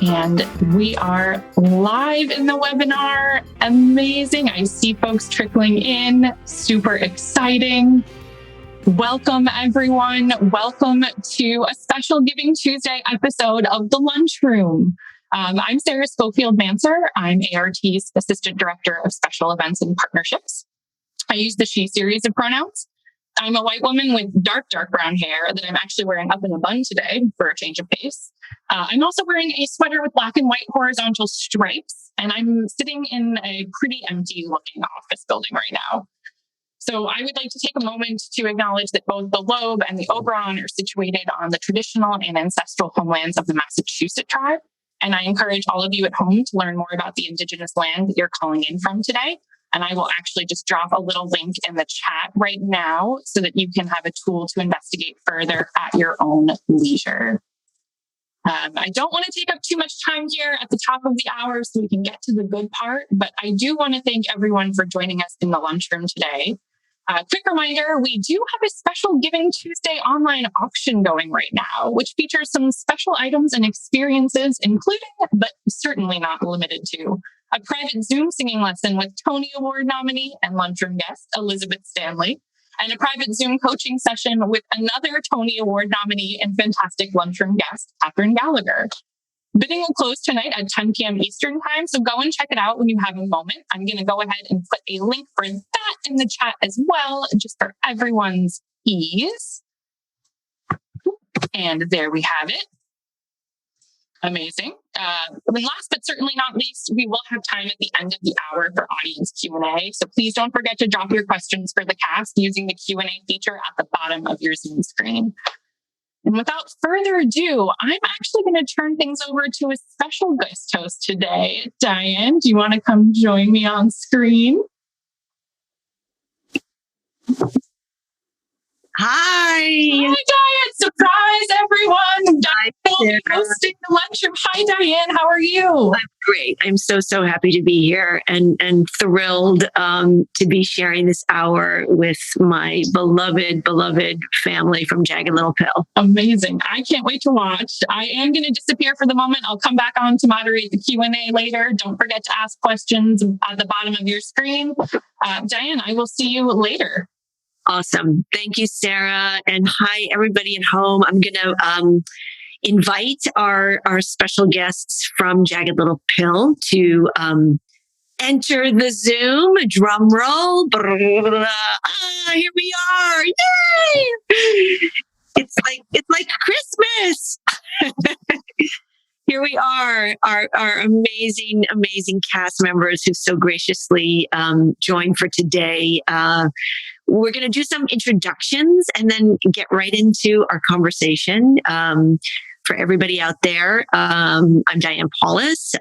and we are live in the webinar. Amazing. I see folks trickling in. Super exciting. Welcome, everyone. Welcome to a special Giving Tuesday episode of The Lunchroom. I'm Sarah Schofield Manser. I'm A.R.T's Assistant Director of Special Events and Partnerships. I use the she series of pronouns. I'm a white woman with dark brown hair that I'm actually wearing up in a bun today for a change of pace. I'm also wearing a sweater with black and white horizontal stripes, and I'm sitting in a pretty empty looking office building right now. So I would like to take a moment to acknowledge that both the Loeb and the Oberon are situated on the traditional and ancestral homelands of the Massachusetts tribe. And I encourage all of you at home to learn more about the Indigenous land that you're calling in from today. And I will actually just drop a little link in the chat right now so that you can have a tool to investigate further at your own leisure. I don't want to take up too much time here at the top of the hour so we can get to the good part, but I do want to thank everyone for joining us in the lunchroom today. Quick reminder, we do have a special Giving Tuesday online auction going right now, which features some special items and experiences, including, but certainly not limited to, a private Zoom singing lesson with Tony Award nominee and lunchroom guest Elizabeth Stanley, and a private Zoom coaching session with another Tony Award nominee and fantastic lunchroom guest, Kathryn Gallagher. Bidding will close tonight at 10 p.m. Eastern time, so go and check it out when you have a moment. I'm going to go ahead and put a link for that in the chat as well, just for everyone's ease. And there we have it. Amazing. And last but certainly not least, we will have time at the end of the hour for audience Q&A. So please don't forget to drop your questions for the cast using the Q&A feature at the bottom of your Zoom screen. And without further ado, I'm actually going to turn things over to a special guest host today. Diane, do you want to come join me on screen? Hi, Diane. Surprise, everyone. Diane will be hosting the lunchroom. Hi, Diane. How are you? I'm great. I'm so happy to be here and thrilled to be sharing this hour with my beloved family from Jagged Little Pill. Amazing. I can't wait to watch. I am going to disappear for the moment. I'll come back on to moderate the Q&A later. Don't forget to ask questions at the bottom of your screen. Diane, I will see you later. Awesome. Thank you, Sarah. And hi, everybody at home. I'm going to invite our special guests from Jagged Little Pill to enter the Zoom. Drum roll. Here we are. Yay! It's like Christmas. Here we are, our amazing cast members who so graciously joined for today. We're going to do some introductions and then get right into our conversation. For everybody out there, I'm Diane Paulus,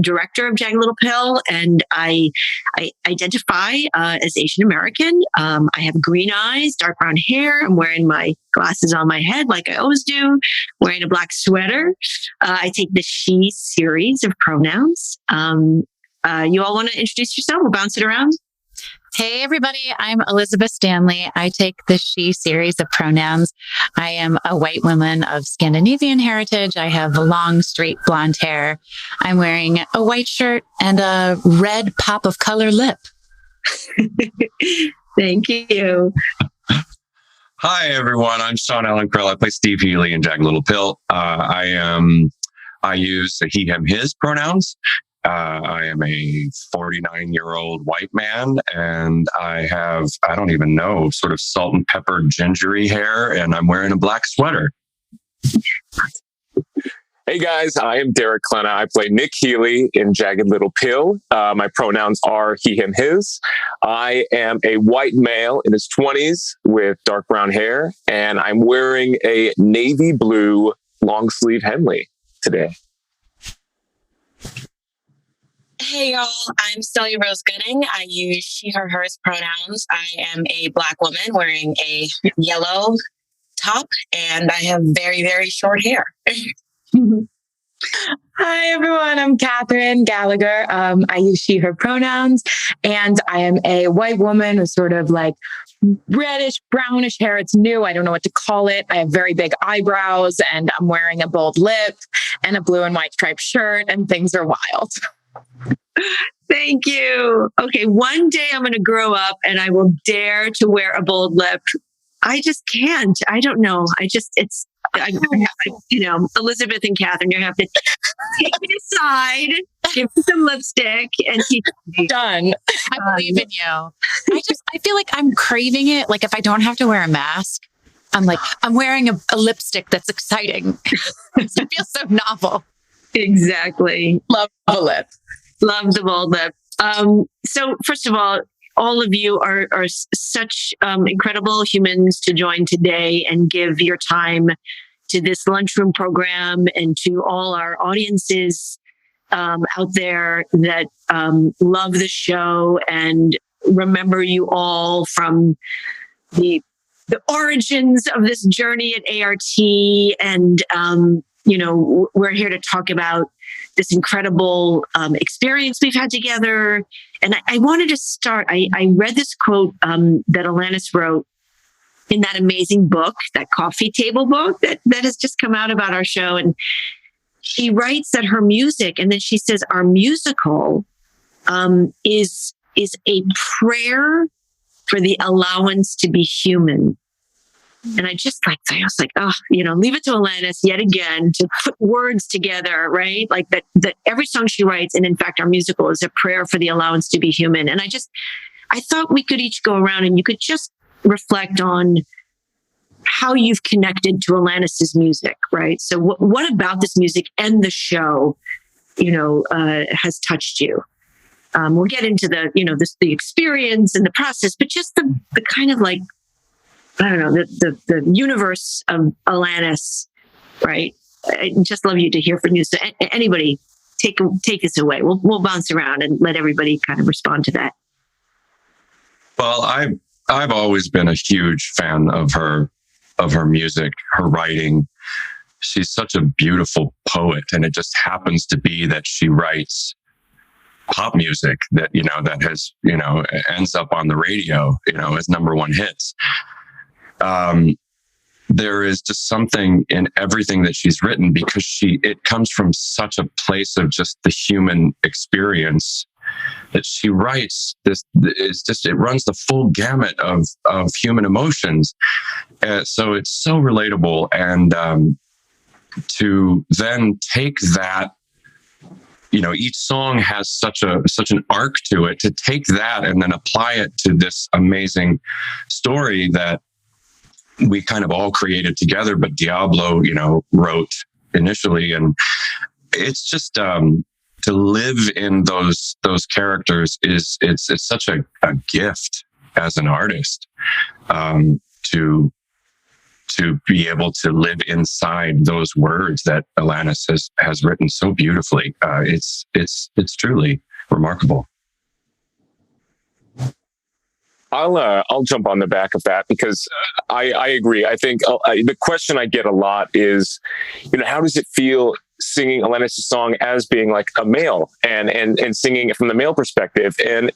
director of Jagged Little Pill, and I identify as Asian American. I have green eyes, dark brown hair. I'm wearing my glasses on my head like I always do, wearing a black sweater. I take the she series of pronouns. You all want to introduce yourself? We'll bounce it around. Hey, everybody. I'm Elizabeth Stanley. I take the she series of pronouns. I am a white woman of Scandinavian heritage. I have long, straight blonde hair. I'm wearing a white shirt and a red pop of color lip. Thank you. Hi, everyone. I'm Sean Allan Krill. I play Steve Healy in Jagged Little Pill. I use he, him, his pronouns. I am a 49-year-old white man, and I have, I don't even know, sort of salt and pepper gingery hair, and I'm wearing a black sweater. Hey guys, I am Derek Klena. I play Nick Healy in Jagged Little Pill. My pronouns are he, him, his. I am a white male in his 20s with dark brown hair, and I'm wearing a navy blue long sleeve Henley today. Hey y'all, I'm Celia Rose Gooding. I use she, her, hers pronouns. I am a Black woman wearing a yellow top, and I have very, very short hair. Hi, everyone. I'm Kathryn Gallagher. I use she, her pronouns, and I am a white woman with sort of like reddish, brownish hair. It's new. I don't know what to call it. I have very big eyebrows and I'm wearing a bold lip and a blue and white striped shirt and things are wild. Thank you. Okay, one day I'm going to grow up and I will dare to wear a bold lip. I just can't. I don't know. Elizabeth and Kathryn, you have to take me aside, give me some lipstick, and teach me. Done. I believe in you. I feel like I'm craving it. Like if I don't have to wear a mask, I'm wearing a lipstick that's exciting. It feels so novel. Exactly. Love a lip. Love the bold lip. So first of all of you are such incredible humans to join today and give your time to this lunchroom program and to all our audiences out there that love the show and remember you all from the origins of this journey at A.R.T. And, we're here to talk about this incredible experience we've had together. And I wanted to start, I read this quote that Alanis wrote in that amazing book, that coffee table book that has just come out about our show. And she writes that her music, and then she says, our musical is a prayer for the allowance to be human. And I was like, leave it to Alanis yet again to put words together, right? Like that every song she writes, and in fact, our musical is a prayer for the allowance to be human. And I thought we could each go around and you could just reflect on how you've connected to Alanis's music, right? So what about this music and the show, has touched you? We'll get into the experience and the process, but just the kind of like, I don't know, the universe of Alanis, right? I just love you to hear from you. So anybody, take us away. We'll bounce around and let everybody kind of respond to that. Well, I've always been a huge fan of her music, her writing. She's such a beautiful poet, and it just happens to be that she writes pop music that has ends up on the radio, as number one hits. There is just something in everything that she's written because it comes from such a place of just the human experience that she writes this. It runs the full gamut of human emotions. So it's so relatable. And to then take that, each song has such an arc to it, to take that and then apply it to this amazing story that we kind of all created together, but Diablo, wrote initially. And it's just, to live in those characters it's such a gift as an artist, to be able to live inside those words that Alanis has written so beautifully. It's truly remarkable. I'll jump on the back of that because I agree. I think the question I get a lot is, how does it feel singing Alanis' song as being like a male and singing it from the male perspective? And,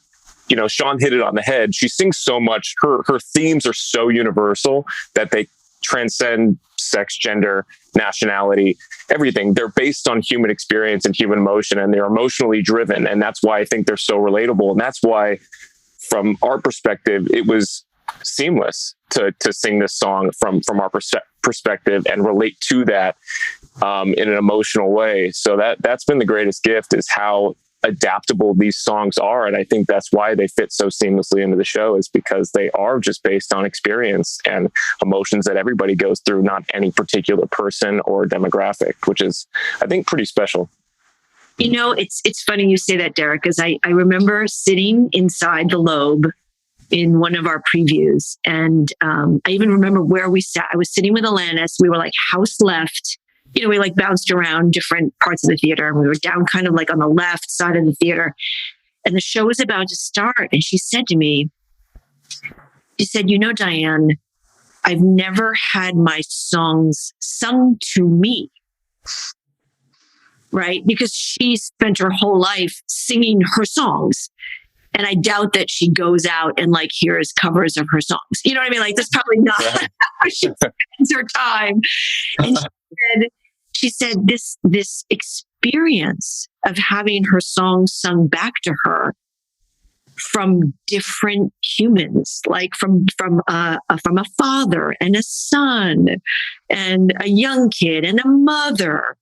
Sean hit it on the head. She sings so much. Her themes are so universal that they transcend sex, gender, nationality, everything. They're based on human experience and human emotion, and they're emotionally driven. And that's why I think they're so relatable. And that's why, from our perspective, it was seamless to sing this song from our perspective and relate to that in an emotional way. So that's been the greatest gift, is how adaptable these songs are. And I think that's why they fit so seamlessly into the show, is because they are just based on experience and emotions that everybody goes through, not any particular person or demographic, which is, I think, pretty special. It's funny you say that, Derek, because I remember sitting inside the Lobe in one of our previews. And I even remember where we sat. I was sitting with Alanis. We were like house left. We like bounced around different parts of the theater. And we were down kind of like on the left side of the theater. And the show was about to start. And she said to me, Diane, I've never had my songs sung to me. Right? Because she spent her whole life singing her songs. And I doubt that she goes out and like hears covers of her songs. You know what I mean? Like that's probably not how she spends her time. And she said this experience of having her songs sung back to her from different humans, like from a father and a son and a young kid and a mother,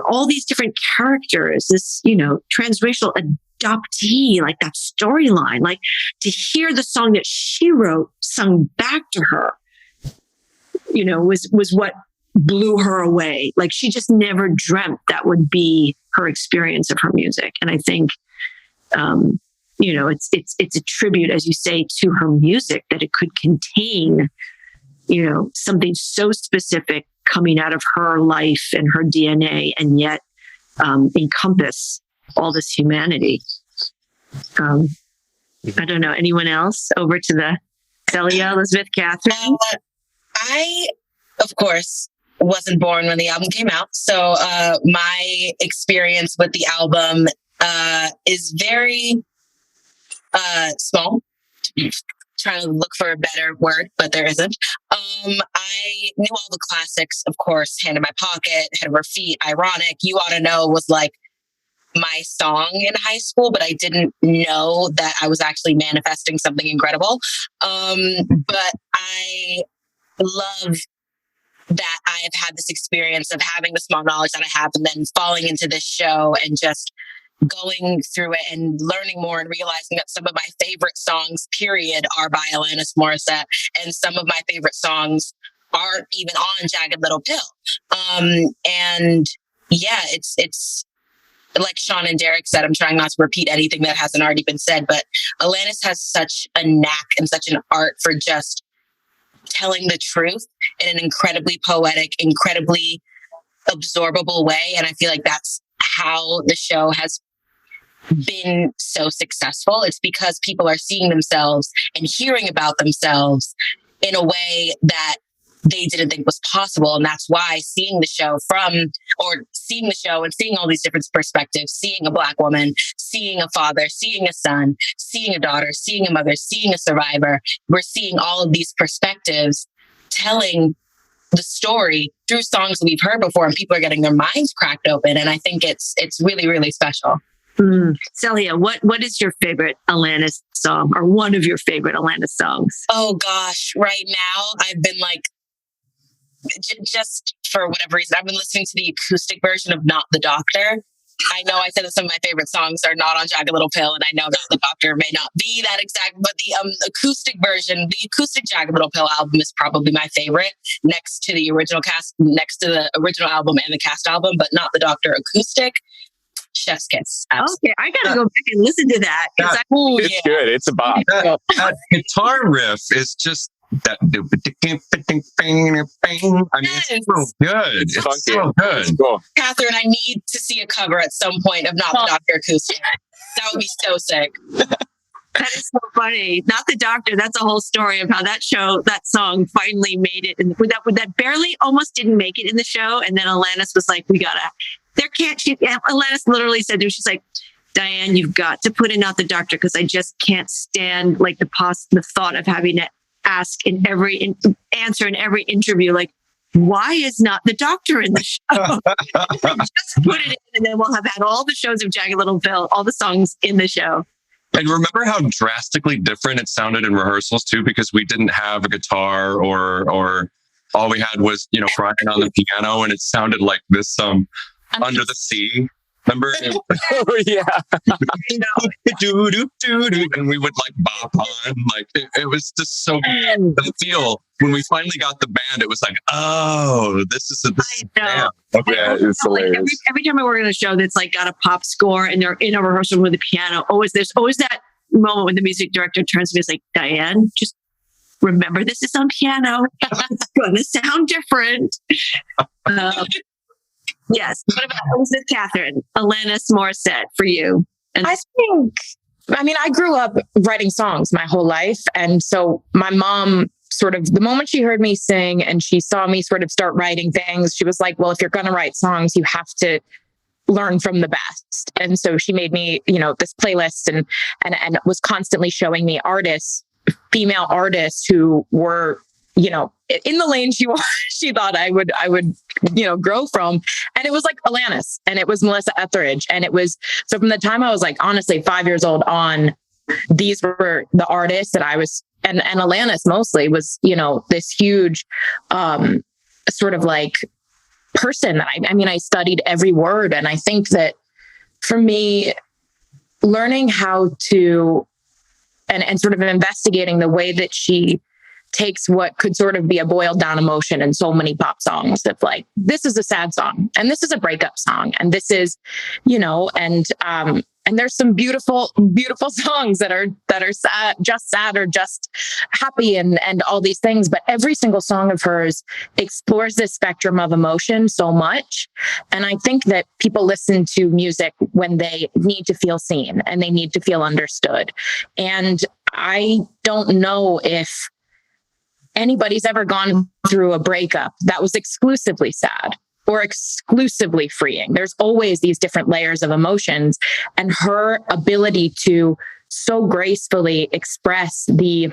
all these different characters, this, transracial adoptee, like that storyline, like to hear the song that she wrote sung back to her, was what blew her away. Like she just never dreamt that would be her experience of her music. And I think, it's a tribute, as you say, to her music, that it could contain, something so specific coming out of her life and her DNA, and yet encompass all this humanity. I don't know. Anyone else? Over to the Celia, Elizabeth, Kathryn. I, of course, wasn't born when the album came out. So my experience with the album is very small. Trying to look for a better word, but there isn't. I knew all the classics, of course. Hand in My Pocket, Head Over Feet, Ironic. You Ought to Know was like my song in high school, but I didn't know that I was actually manifesting something incredible. But I love that I've had this experience of having the small knowledge that I have, and then falling into this show and just going through it and learning more and realizing that some of my favorite songs, period, are by Alanis Morissette, and some of my favorite songs aren't even on Jagged Little Pill. And yeah, it's like Sean and Derek said, I'm trying not to repeat anything that hasn't already been said, but Alanis has such a knack and such an art for just telling the truth in an incredibly poetic, incredibly absorbable way. And I feel like that's how the show has been so successful. It's because people are seeing themselves and hearing about themselves in a way that they didn't think was possible. And that's why seeing the show and seeing all these different perspectives, seeing a Black woman, seeing a father, seeing a son, seeing a daughter, seeing a mother, seeing a survivor, we're seeing all of these perspectives telling the story through songs that we've heard before, and people are getting their minds cracked open. And I think it's really, really special. Celia, what is your favorite Alanis song, or one of your favorite Alanis songs? Oh gosh, right now I've been like, just for whatever reason, I've been listening to the acoustic version of Not the Doctor. I know I said that some of my favorite songs are not on Jagged Little Pill, and I know Not the Doctor may not be that exact, but the acoustic version, the acoustic Jagged Little Pill album is probably my favorite, next to the original album and the cast album, but Not the Doctor acoustic. Chef's kiss. Absolutely. Okay, I gotta go back and listen to that. It's good. It's a bop. That guitar riff is just that. I mean, it's so good. It's so good. It's cool. Kathryn, I need to see a cover at some point of Not the Doctor acoustic. That would be so sick. That is so funny. Not the Doctor. That's a whole story of how that song finally made it. And that barely almost didn't make it in the show. And then Alanis was like, Alanis literally said to her, she's like, Diane, you've got to put in Not the Doctor, because I just can't stand like the thought of having to ask answer in every interview, like, why is Not the Doctor in the show? Just put it in, and then we'll have had all the shows of Jagged Little Pill, all the songs in the show. And remember how drastically different it sounded in rehearsals too, because we didn't have a guitar or all we had was, Brian on the piano, and it sounded like this Under the Sea. Remember? Oh, yeah. And we would like bop on. Like it was just so good. The feel when we finally got the band, it was like, oh, this is a band. Okay, it's hilarious. Like every time I work on a show that's like got a pop score and they're in a rehearsal with the piano, there's always that moment when the music director turns to me and is like, Diane, just remember this is on piano. It's going to sound different. Yes. What about Elizabeth, Kathryn? Alanis Morissette for you? And I grew up writing songs my whole life. And so my mom sort of, the moment she heard me sing and she saw me sort of start writing things, she was like, well, if you're going to write songs, you have to learn from the best. And so she made me, this playlist and was constantly showing me female artists who were, in the lane she thought I would, grow from. And it was like Alanis, and it was Melissa Etheridge. And it was, so from the time I was like, honestly, 5 years old on, these were the artists that I was, and Alanis mostly was, this huge, sort of like person that I studied every word. And I think that for me, learning how to, and sort of investigating the way that she takes what could sort of be a boiled down emotion in so many pop songs of like, this is a sad song and this is a breakup song. And this is, and there's some beautiful, beautiful songs that are sad or just happy and all these things. But every single song of hers explores this spectrum of emotion so much. And I think that people listen to music when they need to feel seen and they need to feel understood. And I don't know if anybody's ever gone through a breakup that was exclusively sad or exclusively freeing. There's always these different layers of emotions, and her ability to so gracefully express the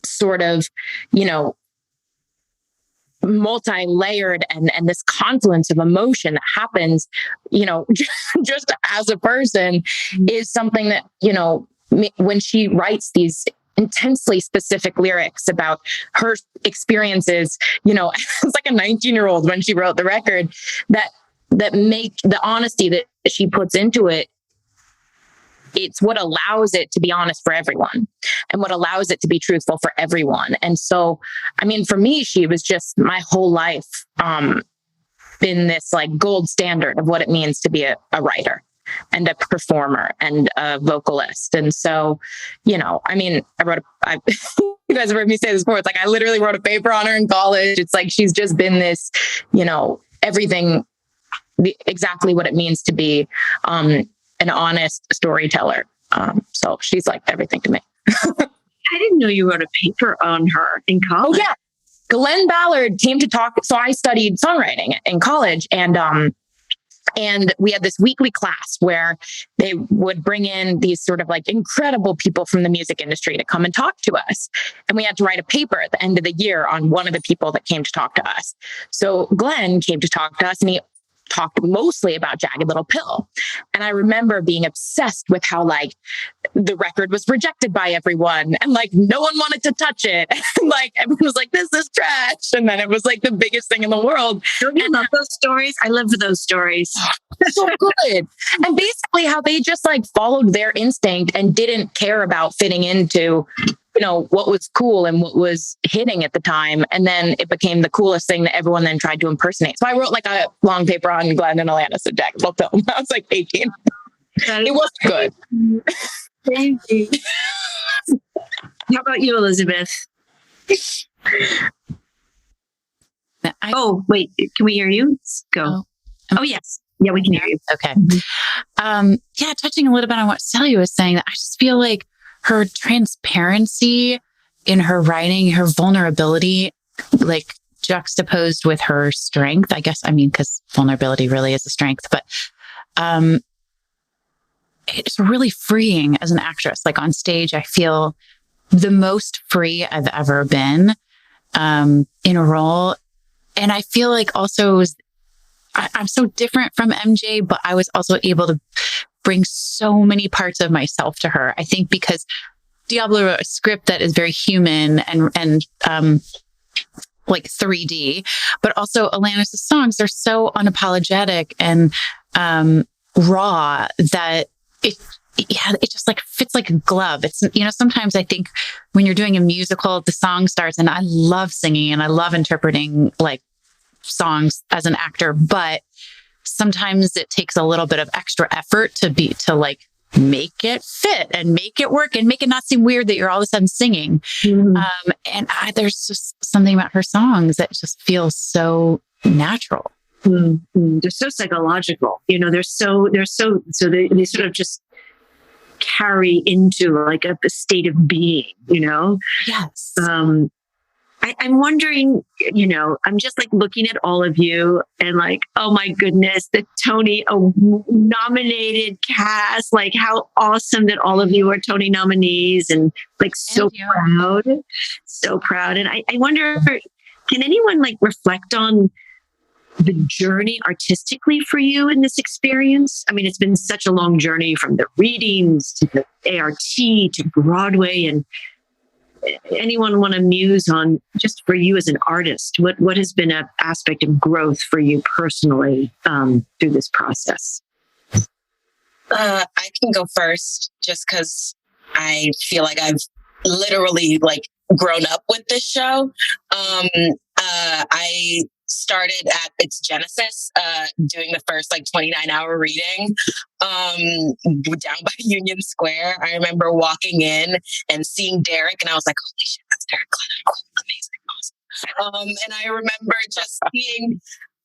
sort of, multi-layered and this confluence of emotion that happens, just as a person is something that, when she writes these intensely specific lyrics about her experiences, it's like a 19-year-old when she wrote the record, that make the honesty that she puts into it. It's what allows it to be honest for everyone and what allows it to be truthful for everyone. And so, for me, she was just my whole life, been this like gold standard of what it means to be a writer and a performer and a vocalist. And so, you guys have heard me say this before. It's like, I literally wrote a paper on her in college. It's like, she's just been this, everything, exactly what it means to be, an honest storyteller. So she's like everything to me. I didn't know you wrote a paper on her in college. Oh yeah. Glenn Ballard came to talk. So I studied songwriting in college, and we had this weekly class where they would bring in these sort of like incredible people from the music industry to come and talk to us. And we had to write a paper at the end of the year on one of the people that came to talk to us. So Glenn came to talk to us, and he talked mostly about Jagged Little Pill. And I remember being obsessed with how like the record was rejected by everyone and like no one wanted to touch it. And like everyone was like, this is trash. And then it was like the biggest thing in the world. Don't you love those stories? I love those stories. So good. And basically how they just like followed their instinct and didn't care about fitting into, what was cool and what was hitting at the time. And then it became the coolest thing that everyone then tried to impersonate. So I wrote like a long paper on Glenn and Alanis and Jagged Little Pill. I was like 18. It was good. Thank you. How about you, Elizabeth? Oh, wait. Can we hear you? Go. Oh, yes. Yeah, we can hear you. Okay. Touching a little bit on what Celia was saying, I just feel like her transparency in her writing, her vulnerability, like juxtaposed with her strength, I guess. Because vulnerability really is a strength, but it's really freeing as an actress. Like on stage, I feel the most free I've ever been in a role. And I feel like also I'm so different from MJ, but I was also able to bring so many parts of myself to her. I think because Diablo wrote a script that is very human and like 3D, but also Alanis' songs are so unapologetic and raw that it just like fits like a glove. It's, sometimes I think when you're doing a musical, the song starts, and I love singing and I love interpreting like songs as an actor, but sometimes it takes a little bit of extra effort to like make it fit and make it work and make it not seem weird that you're all of a sudden singing. Mm-hmm. There's just something about her songs that just feels so natural. Mm-hmm. They're so psychological, they're so they sort of just carry into like a state of being, Yes. I'm wondering, I'm just like looking at all of you and like, oh my goodness, the Tony nominated cast, like how awesome that all of you are Tony nominees and like so proud. And I wonder, can anyone like reflect on the journey artistically for you in this experience? I mean, it's been such a long journey from the readings to the A.R.T. to Broadway, and anyone want to muse on just for you as an artist, what has been an aspect of growth for you personally through this process? I can go first just because I feel like I've literally like grown up with this show. I started at its genesis, doing the first like 29-hour reading down by Union Square. I remember walking in and seeing Derek, and I was like, holy shit, that's Derek Klena. Cool, amazing, awesome. And I remember just seeing,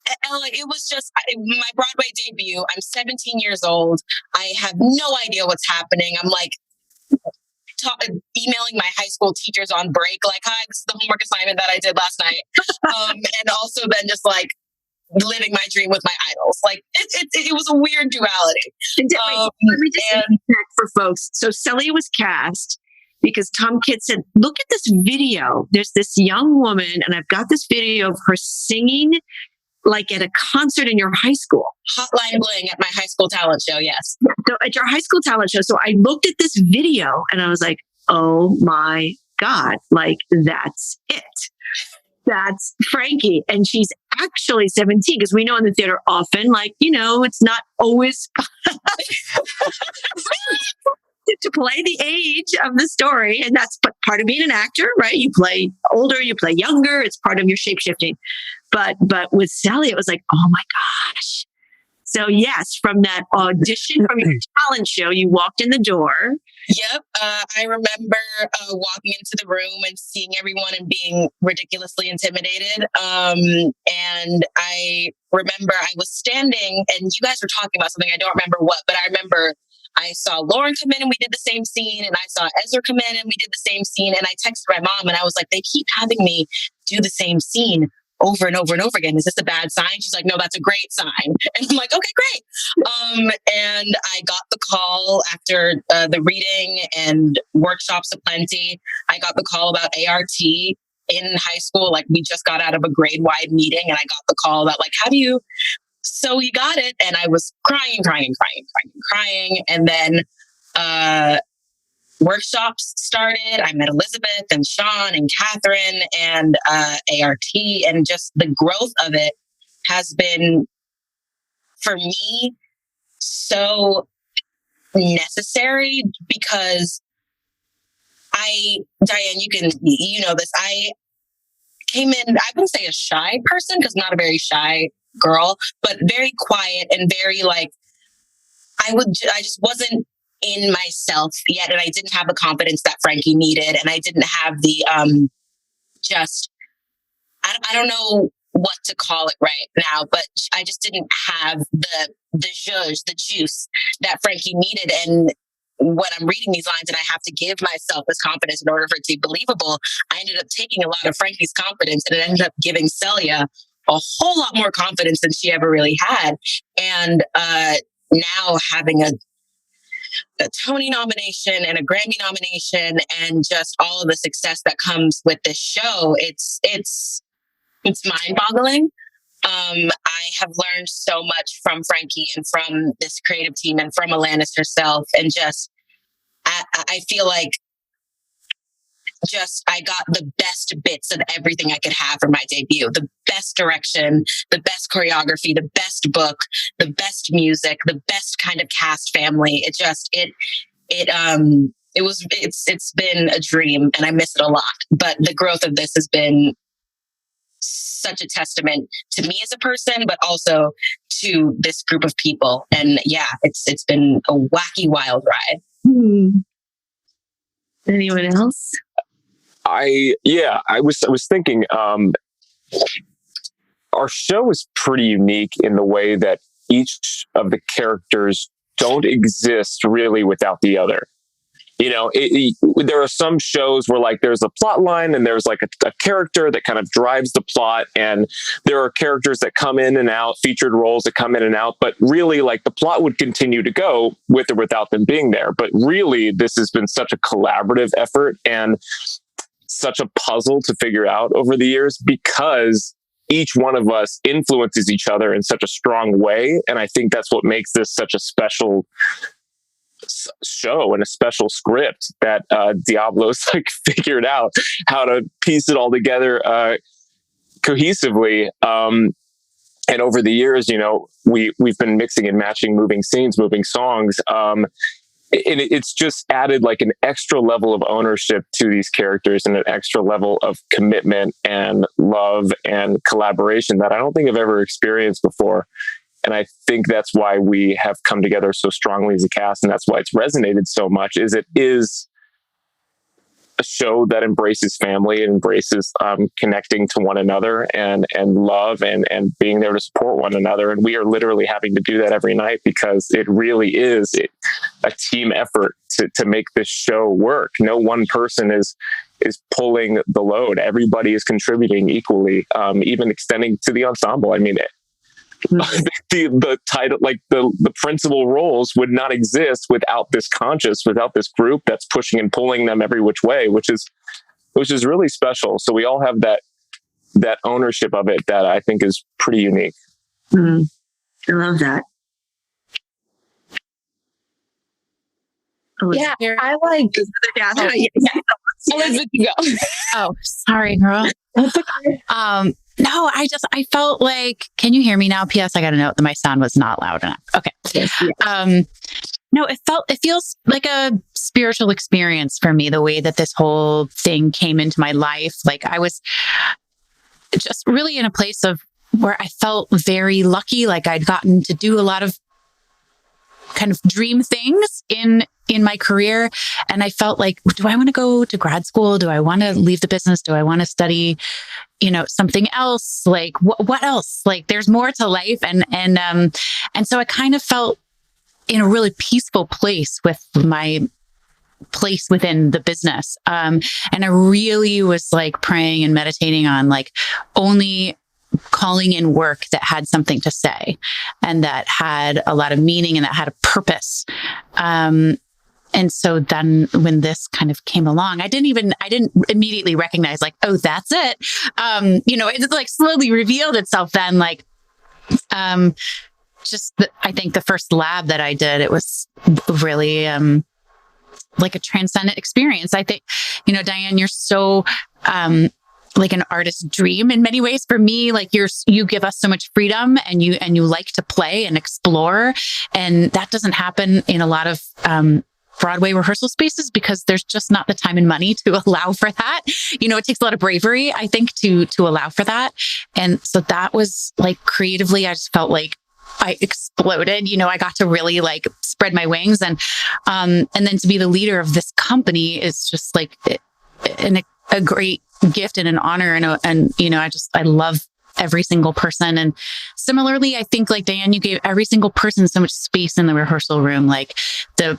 it was just my Broadway debut. I'm 17 years old. I have no idea what's happening. I'm like, emailing my high school teachers on break, like, hi, this is the homework assignment that I did last night. And also then just like living my dream with my idols. Like it was a weird duality. Let me just check for folks. So Celia was cast because Tom Kidd said, look at this video. There's this young woman, and I've got this video of her singing like at a concert in your high school. Hotline Bling at my high school talent show, yes. So at your high school talent show. So I looked at this video and I was like, oh my God, like that's it. That's Frankie. And she's actually 17, because we know in the theater often, like, it's not always to play the age of the story. And that's part of being an actor, right? You play older, you play younger. It's part of your shape-shifting. But with Sally, it was like, oh my gosh. So yes, from that audition from your talent show, you walked in the door. Yep. I remember walking into the room and seeing everyone and being ridiculously intimidated. And I remember I was standing and you guys were talking about something. I don't remember what, but I remember I saw Lauren come in and we did the same scene. And I saw Ezra come in and we did the same scene. And I texted my mom and I was like, they keep having me do the same scene over and over and over again. Is this a bad sign? She's like, no, that's a great sign. And I'm like, okay, great. And I got the call after the reading and workshops aplenty. I got the call about A.R.T. in high school. Like we just got out of a grade-wide meeting and I got the call about like, so you got it. And I was crying. And then workshops started. I met Elizabeth and Sean and Kathryn and A.R.T. and just the growth of it has been, for me, so necessary because Diane, you know this, I came in, I wouldn't say a shy person because I'm not a very shy girl, but very quiet and very like, I just wasn't in myself yet. And I didn't have the confidence that Frankie needed. And I didn't have the, I don't know what to call it right now, but I just didn't have the juice that Frankie needed. And when I'm reading these lines and I have to give myself this confidence in order for it to be believable, I ended up taking a lot of Frankie's confidence and it ended up giving Celia a whole lot more confidence than she ever really had. And now having a Tony nomination and a Grammy nomination and just all of the success that comes with this show, it's mind-boggling. I have learned so much from Frankie and from this creative team and from Alanis herself. And just, I feel like I got the best bits of everything I could have for my debut. The best direction, the best choreography, the best book, the best music, the best kind of cast family. It's been a dream and I miss it a lot. But the growth of this has been such a testament to me as a person, but also to this group of people. And yeah, it's been a wacky, wild ride. Anyone else? I was thinking, our show is pretty unique in the way that each of the characters don't exist really without the other. there are some shows where like there's a plot line and there's like a character that kind of drives the plot, and there are characters that come in and out, featured roles that come in and out, but really like the plot would continue to go with or without them being there. But really, this has been such a collaborative effort and such a puzzle to figure out over the years, because each one of us influences each other in such a strong way. And I think that's what makes this such a special show and a special script that Diablo's like figured out how to piece it all together cohesively. And over the years, we've been mixing and matching moving scenes, moving songs. And it's just added like an extra level of ownership to these characters and an extra level of commitment and love and collaboration that I don't think I've ever experienced before. And I think that's why we have come together so strongly as a cast. And that's why it's resonated so much, is it is a show that embraces family and embraces connecting to one another and love and being there to support one another. And we are literally having to do that every night, because it really is a team effort to make this show work. No one person is pulling the load. Everybody is contributing equally, even extending to the ensemble. I mean, the title, like the principal roles would not exist without this group that's pushing and pulling them every which way, which is really special. So we all have that ownership of it that I think is pretty unique. I love that. Yeah, I like. Elizabeth, you go. Oh, sorry, girl. No, I felt like, can you hear me now? P.S. I got a note that my sound was not loud enough. Okay. Yes. No, it feels like a spiritual experience for me, the way that this whole thing came into my life. Like I was just really in a place of where I felt very lucky. Like I'd gotten to do a lot of kind of dream things in my career. And I felt like, do I want to go to grad school? Do I want to leave the business? Do I want to study, something else? Like what else? Like there's more to life. And so I kind of felt in a really peaceful place with my place within the business. And I really was like praying and meditating on like only calling in work that had something to say and that had a lot of meaning and that had a purpose. And so then when this kind of came along, I didn't immediately recognize like, oh, that's it. It like slowly revealed itself then, like, I think the first lab that I did, it was really, like a transcendent experience. I think, Diane, you're so, like an artist's dream in many ways. For me, like you give us so much freedom and you like to play and explore. And that doesn't happen in a lot of, Broadway rehearsal spaces because there's just not the time and money to allow for that. It takes a lot of bravery, I think, to allow for that. And so that was like creatively, I just felt like I exploded. I got to really like spread my wings and then to be the leader of this company is just like a great gift and an honor. And I love every single person. And similarly, I think like Diane, you gave every single person so much space in the rehearsal room, like the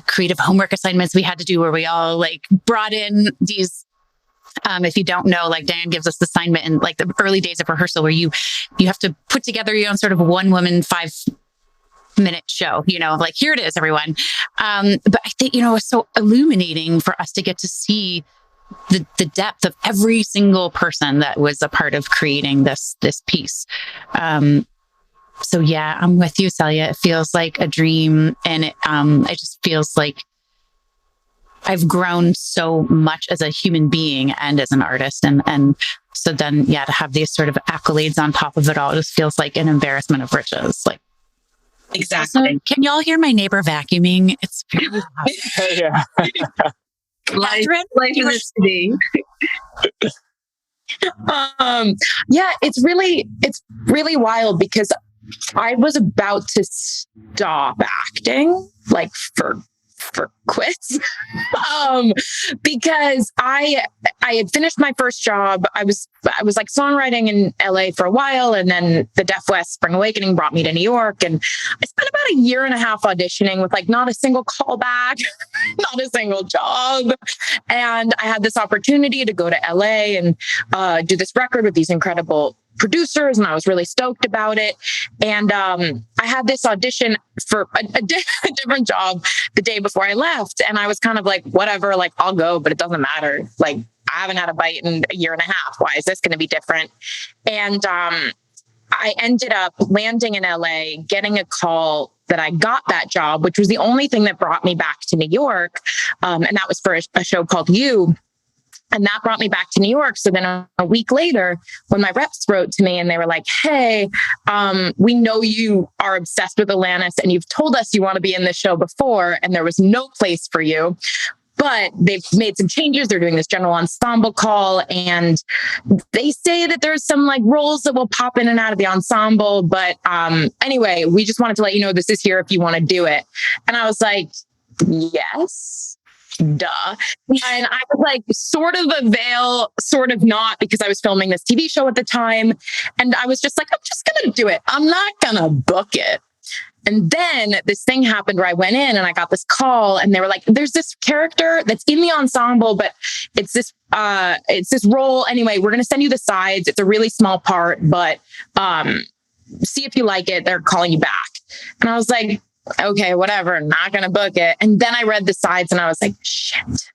creative homework assignments we had to do where we all like brought in these, if you don't know, like Diane gives us the assignment in like the early days of rehearsal where you have to put together your own sort of 1-woman 5-minute show, like here it is, everyone. But I think, it was so illuminating for us to get to see the depth of every single person that was a part of creating this piece. So yeah, I'm with you, Celia. It feels like a dream, and it just feels like I've grown so much as a human being and as an artist, and so then yeah, to have these sort of accolades on top of it all just feels like an embarrassment of riches. Like exactly. Also, can y'all hear my neighbor vacuuming? It's very loud. Yeah. Life in the city. Yeah, it's really wild because I was about to stop acting like for for quits. Because I had finished my first job. I was like songwriting in LA for a while, and then the Deaf West Spring Awakening brought me to New York, and I spent about a year and a half auditioning with like not a single callback, not a single job. And I had this opportunity to go to LA and do this record with these incredible producers, and I was really stoked about it. And I had this audition for a different job the day before I left, and I was kind of like, whatever, like I'll go, but it doesn't matter. Like I haven't had a bite in a year and a half. Why is this going to be different? And I ended up landing in LA, getting a call that I got that job, which was the only thing that brought me back to New York. And that was for a show called You. And that brought me back to New York. So then a week later, when my reps wrote to me and they were like, hey, we know you are obsessed with Alanis and you've told us you want to be in this show before, and there was no place for you. But they've made some changes. They're doing this general ensemble call, and they say that there's some like roles that will pop in and out of the ensemble. But anyway, we just wanted to let you know this is here if you want to do it. And I was like, yes. Duh. And I was like, sort of a veil, sort of not, because I was filming this TV show at the time. And I was just like, I'm just going to do it. I'm not going to book it. And then this thing happened where I went in and I got this call, and they were like, there's this character that's in the ensemble, but it's this role. Anyway, we're going to send you the sides. It's a really small part, but see if you like it. They're calling you back. And I was like, okay, whatever, not going to book it. And then I read the sides and I was like, shit,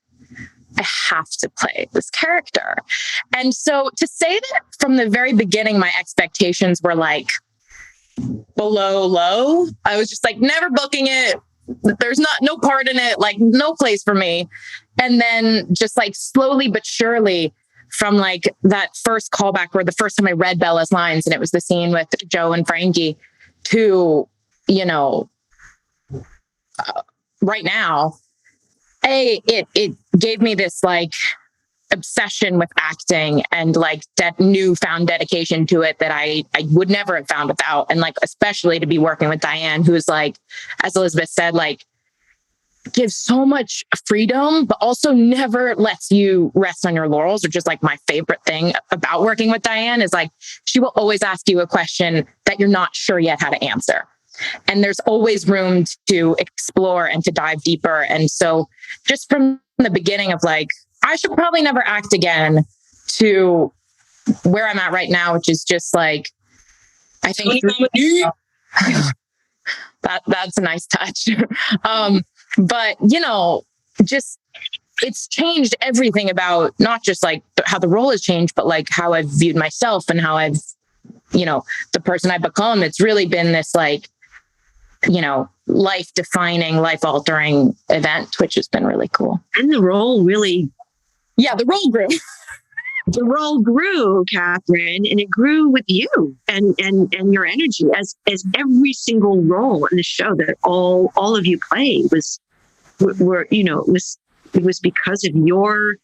I have to play this character. And so to say that from the very beginning, my expectations were like below low, I was just like, never booking it. There's no part in it, like no place for me. And then just like slowly but surely, from like that first callback where the first time I read Bella's lines and it was the scene with Joe and Frankie, to, you know, right now, it gave me this like obsession with acting and like that newfound dedication to it that I would never have found without. And like, especially to be working with Diane, who's like, as Elizabeth said, like gives so much freedom, but also never lets you rest on your laurels, which is like my favorite thing about working with Diane is like, she will always ask you a question that you're not sure yet how to answer. And there's always room to explore and to dive deeper. And so just from the beginning of like, I should probably never act again, to where I'm at right now, which is just like, I think that's a nice touch. But you know, just, it's changed everything about not just like how the role has changed, but like how I've viewed myself and how I've, you know, the person I've become. It's really been this like, you know, life-defining, life-altering event, which has been really cool. And the role really... Yeah, the role grew. The role grew, Kathryn, and it grew with you and your energy as every single role in the show that all of you played were, you know, it was because of your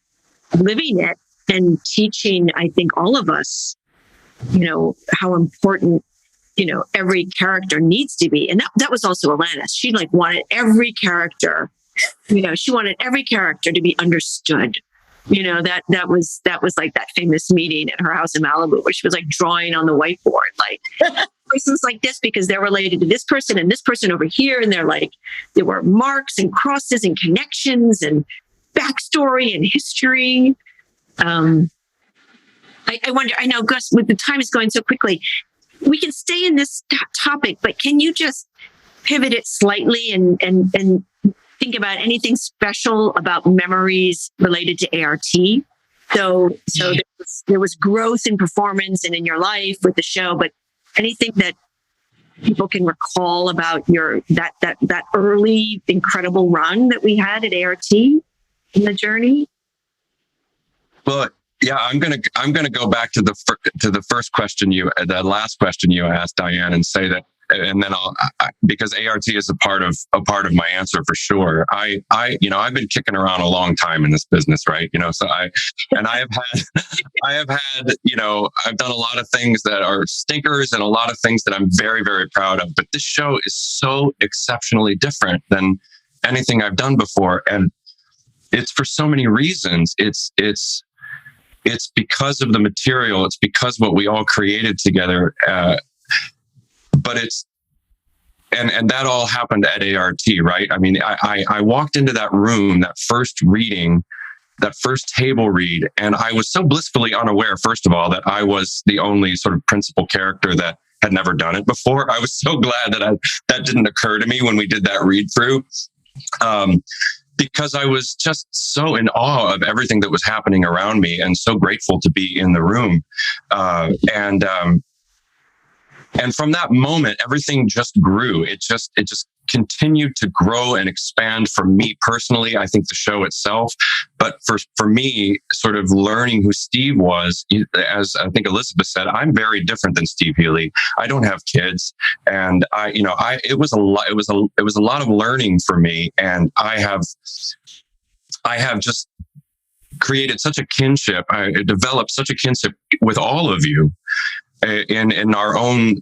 living it and teaching, I think, all of us, you know, how important, you know, every character needs to be. And that was also Alanis. She like wanted every character, you know, she wanted every character to be understood. You know, that was like that famous meeting at her house in Malibu where she was like drawing on the whiteboard, like persons like this because they're related to this person and this person over here. And they're like, there were marks and crosses and connections and backstory and history. I wonder, I know, Gus, with the time is going so quickly, we can stay in this topic, but can you just pivot it slightly and think about anything special about memories related to A.R.T? So there was growth in performance and in your life with the show, but anything that people can recall about that early incredible run that we had at A.R.T in the journey? Well, yeah, I'm gonna go back to the first question the last question you asked, Diane, and say that, and then because A.R.T is a part of my answer for sure. I've been kicking around a long time in this business, right? You know, so I have had, you know, I've done a lot of things that are stinkers and a lot of things that I'm very, very proud of. But this show is so exceptionally different than anything I've done before. And it's for so many reasons. It's because of the material. It's because what we all created together. But it's, and that all happened at ART, right? I mean, I walked into that room, that first reading, that first table read, and I was so blissfully unaware, first of all, that I was the only sort of principal character that had never done it before. I was so glad that that didn't occur to me when we did that read through, because I was just so in awe of everything that was happening around me, and so grateful to be in the room. And from that moment, everything just grew. It just continued to grow and expand for me personally. I think the show itself, but for me, sort of learning who Steve was, as I think Elizabeth said, I'm very different than Steve Healy. I don't have kids, and it was a lot of learning for me, and I have just created such a kinship. I developed such a kinship with all of you in our own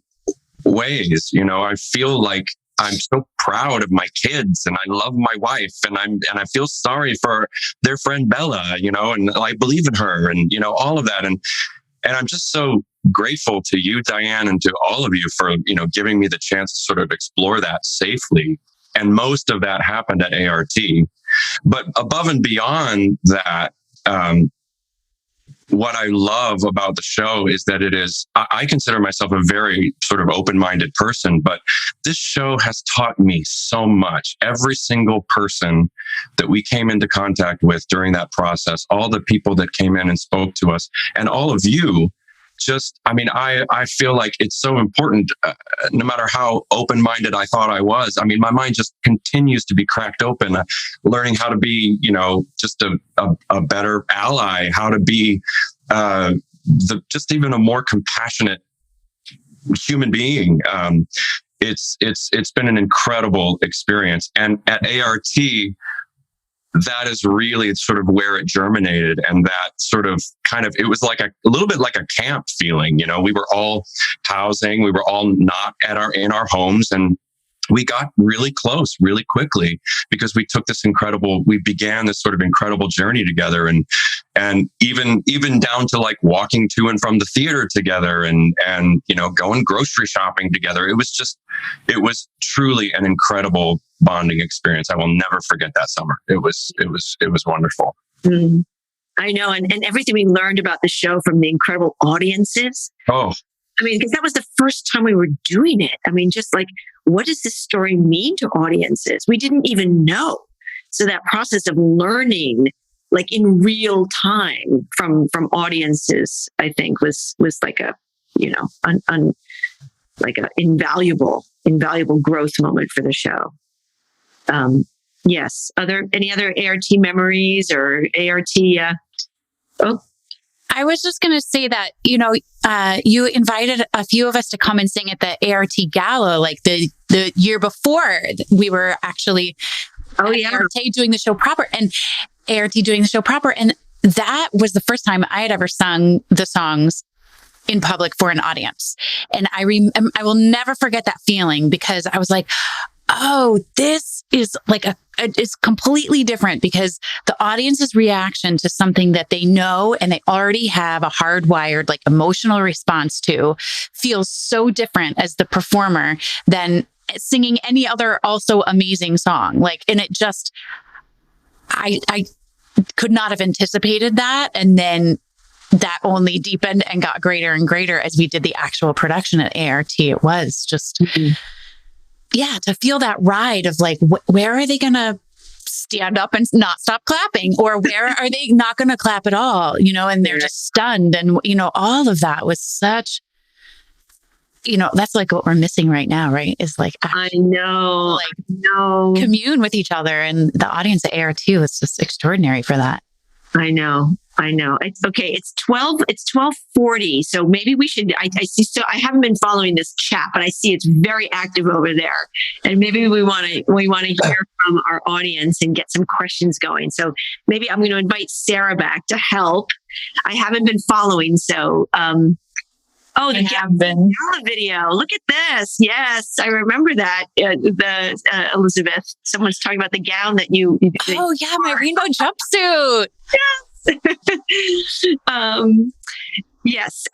ways. I feel like I'm so proud of my kids, and I love my wife, and I feel sorry for their friend Bella, and I believe in her, and all of that, and I'm just so grateful to you, Diane, and to all of you for giving me the chance to sort of explore that safely. And most of that happened at ART, but above and beyond that, what I love about the show is that I consider myself a very sort of open-minded person, but this show has taught me so much. Every single person that we came into contact with during that process, all the people that came in and spoke to us, and all of you, I feel like it's so important, no matter how open-minded I thought I was. I mean, my mind just continues to be cracked open, learning how to be, just a better ally, how to be just even a more compassionate human being. It's been an incredible experience. And at ART, that is really sort of where it germinated, and that sort of it was like a little bit like a camp feeling. We were all housing, we were all not in our homes, and we got really close really quickly because we began this sort of incredible journey together, and even down to like walking to and from the theater together, and going grocery shopping together. It was truly an incredible bonding experience. I will never forget that summer. It was wonderful. Mm. I know. And everything we learned about the show from the incredible audiences. Oh, I mean, because that was the first time we were doing it. I mean, just like, what does this story mean to audiences? We didn't even know. So that process of learning, like in real time from audiences, I think was like a, like a invaluable growth moment for the show. Yes. Any other ART memories or ART? I was just going to say that, you invited a few of us to come and sing at the ART Gala, like the year before we were actually ART doing the show proper, and ART doing the show proper. And that was the first time I had ever sung the songs in public for an audience. And I will never forget that feeling, because I was like, oh, this is like it's completely different, because the audience's reaction to something that they know and they already have a hardwired, like, emotional response to feels so different as the performer than singing any other also amazing song. Like, and it just, I could not have anticipated that. And then that only deepened and got greater and greater as we did the actual production at ART. It was just, to feel that ride of like, where are they going to stand up and not stop clapping? Or where are they not going to clap at all? And they're just stunned. And, all of that was such, that's like what we're missing right now, right? Is like, I know, commune with each other. And the audience at ART was just extraordinary for that. I know. It's okay. It's 12:40. So maybe we should, I see, so I haven't been following this chat, but I see it's very active over there. And maybe we want to hear from our audience and get some questions going. So maybe I'm going to invite Sarah back to help. I haven't been following. So, Oh, the Gala video. Look at this. Yes, I remember that. Elizabeth, someone's talking about the gown that you. Oh yeah, my rainbow jumpsuit. Yes.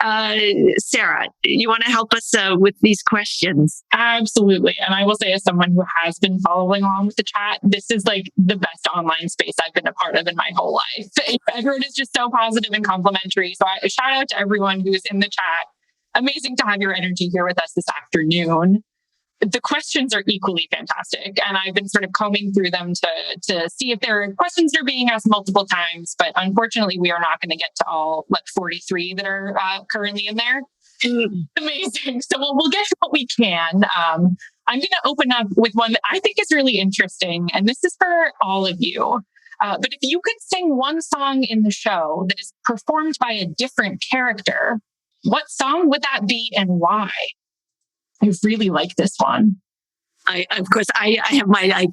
Sarah, you want to help us with these questions? Absolutely. And I will say, as someone who has been following along with the chat, this is like the best online space I've been a part of in my whole life. Everyone is just so positive and complimentary. So shout out to everyone who's in the chat. Amazing to have your energy here with us this afternoon. The questions are equally fantastic, and I've been sort of combing through them to see if there are questions that are being asked multiple times, but unfortunately we are not going to get to all 43 that are currently in there. Amazing. So we'll get to what we can. I'm going to open up with one that I think is really interesting, and this is for all of you. But if you could sing one song in the show that is performed by a different character, what song would that be and why? I really like this one. I have my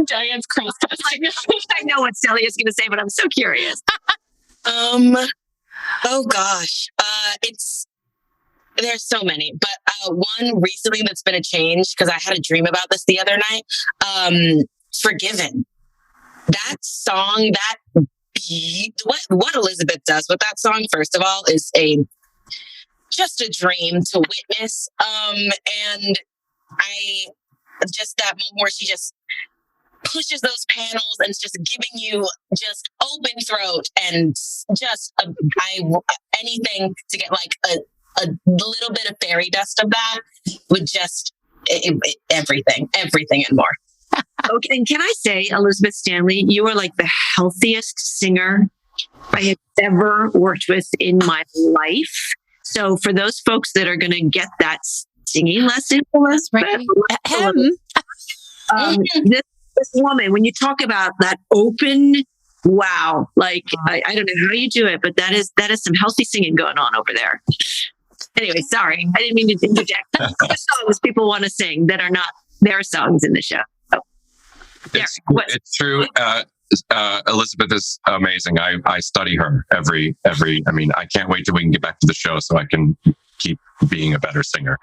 Diane's cross. I know what Celia is going to say, but I'm so curious. Oh gosh. There's so many, but one recently that's been a change, because I had a dream about this the other night. Forgiven. That song, what Elizabeth does with that song, first of all, is just a dream to witness. And I just, that moment where she just pushes those panels and is just giving you just open throat and just anything to get like a little bit of fairy dust of that would just everything and more. Okay, and can I say, Elizabeth Stanley, you are like the healthiest singer I have ever worked with in my life. So for those folks that are going to get that singing lesson, this woman, when you talk about that open, wow, like I don't know how you do it, but that is some healthy singing going on over there. Anyway, sorry, I didn't mean to interject. The songs people want to sing that are not their songs in the show. Oh. It's true. Elizabeth is amazing. I study her every. I mean, I can't wait till we can get back to the show so I can keep being a better singer.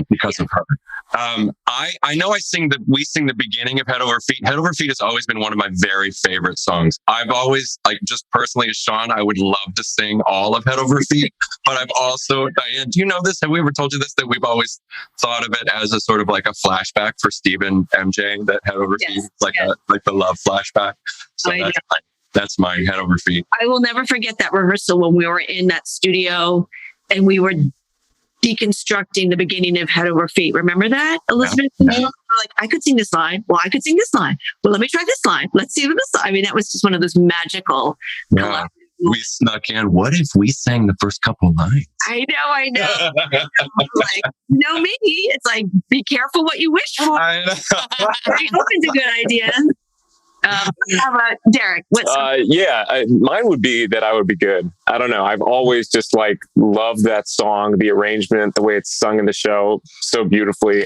Because of her. I know we sing the beginning of Head Over Feet. Head Over Feet has always been one of my very favorite songs. I've always, just personally as Sean, I would love to sing all of Head Over Feet, but I've also, Diane, do you know this? Have we ever told you this, that we've always thought of it as a sort of like a flashback for Steve and MJ, that Head Over Feet, like the love flashback. So that's my Head Over Feet. I will never forget that rehearsal when we were in that studio and we were deconstructing the beginning of Head Over Feet. Remember that, Elizabeth? Yeah. Like, I could sing this line. Well, I could sing this line. Well, let me try this line. Let's see this line. I mean, that was just one of those magical. Yeah. We snuck in. What if we sang the first couple lines? I know. Like, me. It's like, be careful what you wish for. I know. I hope it's a good idea. How about Derek? Mine would be That I Would Be Good. I don't know. I've always just loved that song, the arrangement, the way it's sung in the show so beautifully.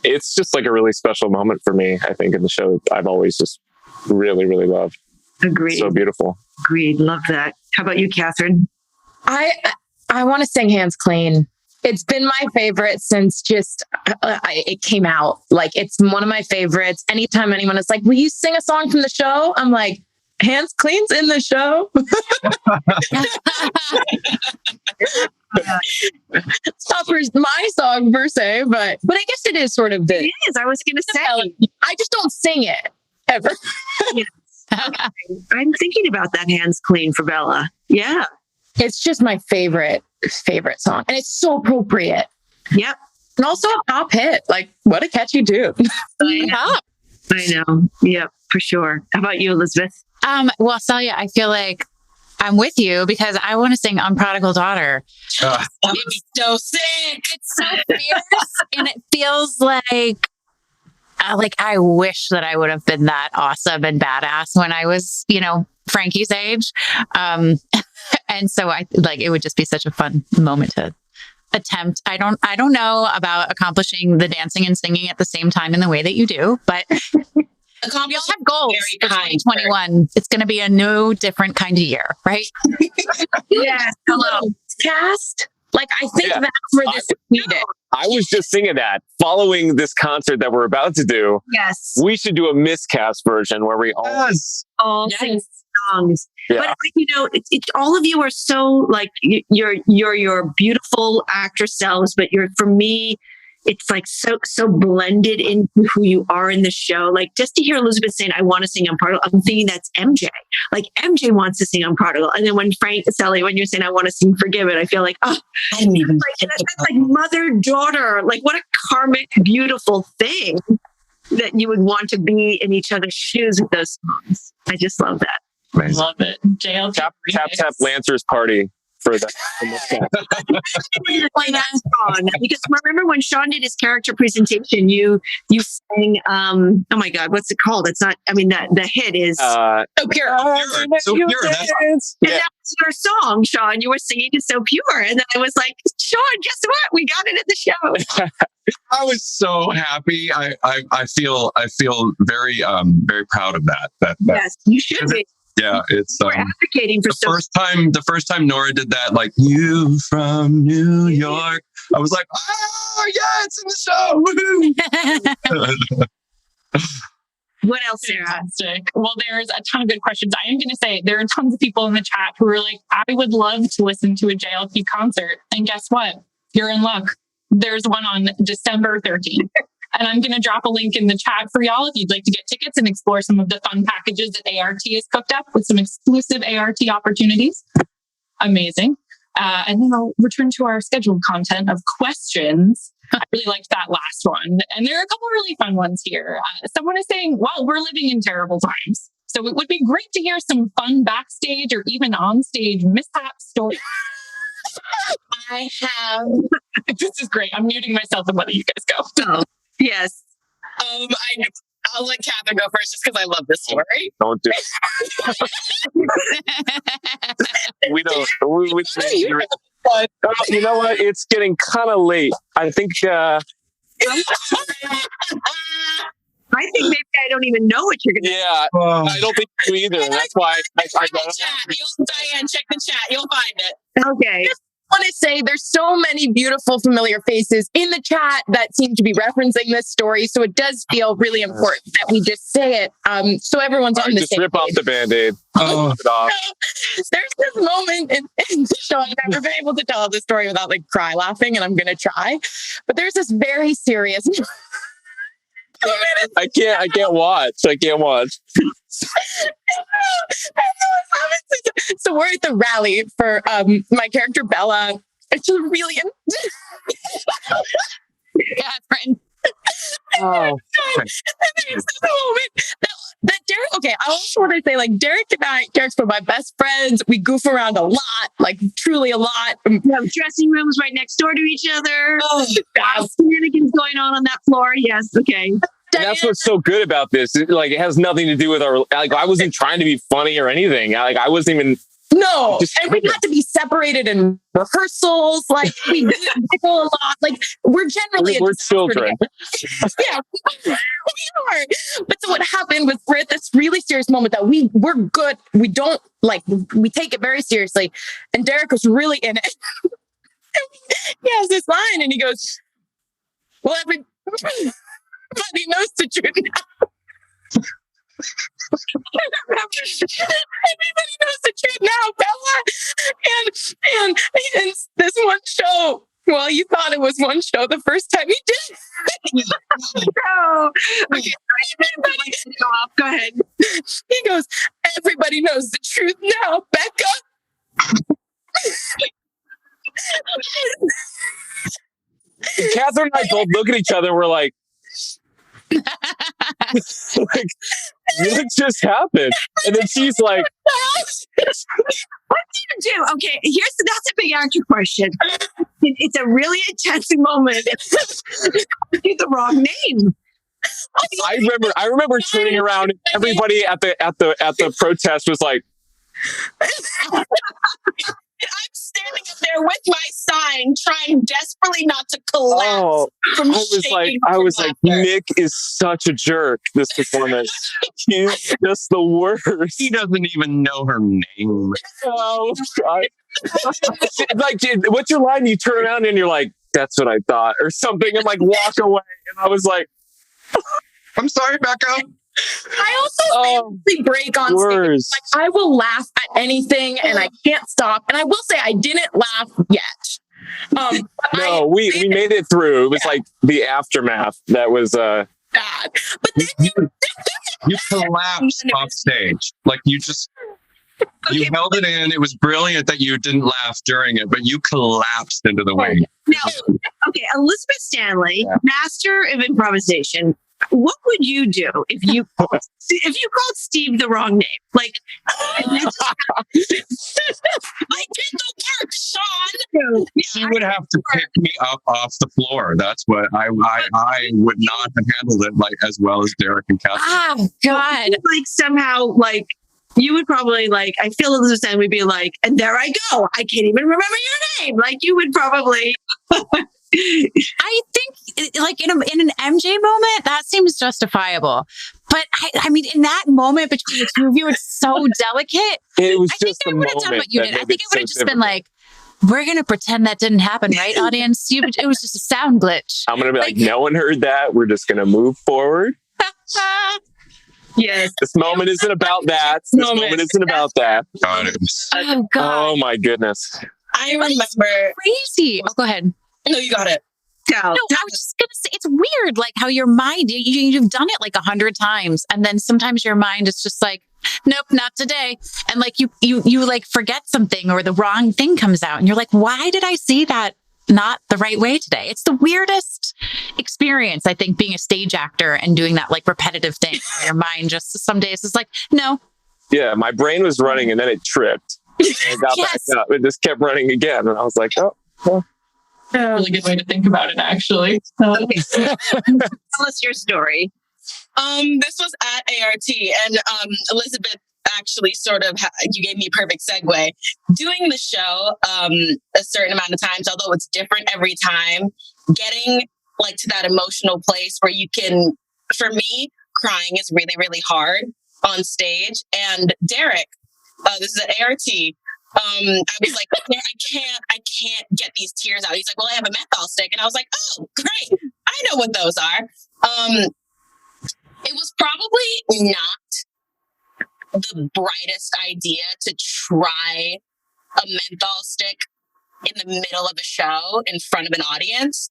It's just like a really special moment for me, I think, in the show. I've always just really, really loved. Agreed. So beautiful. Agreed. Love that. How about you, Kathryn? I want to sing Hands Clean. It's been my favorite since it came out. Like, it's one of my favorites. Anytime anyone is like, will you sing a song from the show? I'm like, Hands Clean's in the show. It's not my song per se, but I guess it is sort of It is. I was going to say. I just don't sing it ever. Okay. I'm thinking about that Hands Clean for Bella. Yeah. It's just my favorite song. And it's so appropriate. Yep. And also a pop hit. Like, what a catchy tune. I know. Yep, for sure. How about you, Elizabeth? Well, Celia, I feel like I'm with you because I want to sing I'm Prodigal Daughter. It's so sick. It's so fierce. And it feels like I wish that I would have been that awesome and badass when I was, Frankie's age. And so it would just be such a fun moment to attempt. I don't know about accomplishing the dancing and singing at the same time in the way that you do, but we all have goals for 2021. It's going to be a new, different kind of year, right? Yes. Hello. miscast? Like, I think Yeah. that's where this is needed. I was just thinking that following this concert that we're about to do, Yes. we should do a miscast version where we all All sing songs. Yeah. But all of you are so like you're your beautiful actress selves, but for me, it's like so blended into who you are in the show. Like just to hear Elizabeth saying, "I want to sing on Prodigal," I'm thinking that's MJ. Like MJ wants to sing on Prodigal, and then when Sally, when you're saying, "I want to sing Forgive It," I feel like, oh, I didn't even that's like mother daughter. Like what a karmic, beautiful thing that you would want to be in each other's shoes with those songs. I just love that. Amazing. Love it. JLT tap Lancer's party for the Play that song. Because remember when Sean did his character presentation, you sang oh my God, what's it called? It's not, I mean the hit is So pure. So pure. That's and that was your song, Sean. You were singing it so pure. And then I was like, Sean, guess what? We got it at the show. I was so happy. I feel very very proud of that. Yes, you should be. Yeah, it's We're advocating for the first time Nora did that, like "You from New York," I was like, "Oh yeah, it's in the show!" Woohoo! What else, Sarah? Fantastic. Well, there's a ton of good questions. I am going to say there are tons of people in the chat who are like, I would love to listen to a JLP concert. And guess what? You're in luck. There's one on December 13th. And I'm going to drop a link in the chat for y'all if you'd like to get tickets and explore some of the fun packages that A.R.T has cooked up with some exclusive A.R.T opportunities. Amazing. And then I'll return to our scheduled content of questions. I really liked that last one. And there are a couple of really fun ones here. Someone is saying, well, we're living in terrible times. So it would be great to hear some fun backstage or even on-stage mishap stories. I have. This is great. I'm muting myself and letting you guys go. Oh, yes. I'll let Kathryn go first just because I love this story. Don't do it. We don't. You know what? It's getting kind of late. I think. I think maybe I don't even know what you're going to Yeah, I don't think you either. That's why I Diane, check the chat. You'll find it. Okay. I want to say there's so many beautiful familiar faces in the chat that seem to be referencing this story, so it does feel really important that we just say it, so everyone's on the just same rip off page. the Band-Aid. Oh. Rip it off. There's this moment in the show. I've never been able to tell the story without like cry laughing, and I'm gonna try. But there's this very serious I can't watch. So we're at the rally for my character Bella. It's just really Kathryn. Oh. And there's this moment that Derek. Okay, I also want to say like Derek and I, Derek's one of my best friends. We goof around a lot, like truly a lot. We have dressing rooms right next door to each other. Oh, Shenanigans going on that floor. Yes. Okay. And that's what's so good about this. It has nothing to do with our. Like, I wasn't trying to be funny or anything. I wasn't even. No, and we had to be children. be rehearsals. Like we giggle a lot. Like we're generally we're children. Yeah, we are. But so what happened was we're at this really serious moment that we're good. We don't like. We take it very seriously. And Derek was really in it. He has this line, and he goes, "Well, everybody knows the truth now." Everybody knows the truth now, Bella. And this one show. Well, you thought it was one show the first time you did. No. Okay. Go ahead. He goes, "Everybody knows the truth now, Becca." Kathryn and I both look at each other and we're like, what just happened? And then she's like, what do you do? Okay, that's a big actor question. It's a really intense moment. You the wrong name. I remember turning around and everybody at the protest was like, I'm standing up there with my sign, trying desperately not to collapse. From I was like, Nick is such a jerk. This performance, he's just the worst. He doesn't even know her name. Oh, Like, what's your line? You turn around and you're like, that's what I thought, or something, and like walk away. And I was like, I'm sorry, Becca. I also famously break on stage. Like, I will laugh at anything and I can't stop. And I will say I didn't laugh yet. No, we made it through. It was like the aftermath that was bad. But then you collapsed off stage. Like you held it in. It was brilliant that you didn't laugh during it, but you collapsed into the wing. Now, okay, Elizabeth Stanley, master of improvisation. What would you do if you called Steve the wrong name? Like, I did the work, Sean. She would have to pick me up off the floor. That's what I would not have handled it like as well as Derek and Kathryn. Oh God! Like somehow, like you would probably like. I feel Elizabeth Stanley would be like, and there I go. I can't even remember your name. Like you would probably. I think, like in an MJ moment, that seems justifiable. But I mean, in that moment between the two of you, it's so delicate. It was I think I would have done what you did. I think it would have just been like, we're going to pretend that didn't happen, right, audience? It was just a sound glitch. I'm going to be like, no one heard that. We're just going to move forward. Yes. This moment isn't about that. This moment isn't about that. Oh, God. Oh, my goodness. I remember. Crazy. Oh, go ahead. No, you got it. No, I was just going to say, it's weird, like how your mind, you've done it like 100 times. And then sometimes your mind is just like, nope, not today. And like you like forget something or the wrong thing comes out. And you're like, why did I see that not the right way today? It's the weirdest experience, I think, being a stage actor and doing that like repetitive thing. Your mind just some days is like, no. Yeah, my brain was running and then it tripped. I got back up. It just kept running again. And I was like, oh. Really good way to think about it, actually. Okay. Tell us your story. This was at A.R.T. and Elizabeth actually sort of you gave me a perfect segue. Doing the show a certain amount of times, although it's different every time, getting like to that emotional place where you can, for me, crying is really, really hard on stage. And Derek, this is at A.R.T. I was like, I can't get these tears out. He's like, well, I have a menthol stick. And I was like, oh, great. I know what those are. It was probably not the brightest idea to try a menthol stick in the middle of a show in front of an audience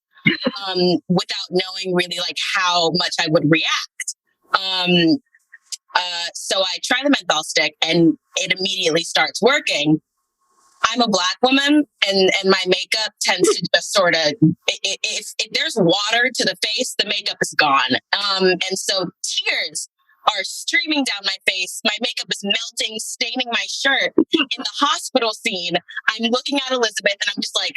without knowing really like how much I would react. So I try the menthol stick and it immediately starts working. I'm a Black woman and my makeup tends to just sort of, if there's water to the face, the makeup is gone. And so tears are streaming down my face. My makeup is melting, staining my shirt. In the hospital scene, I'm looking at Elizabeth and I'm just like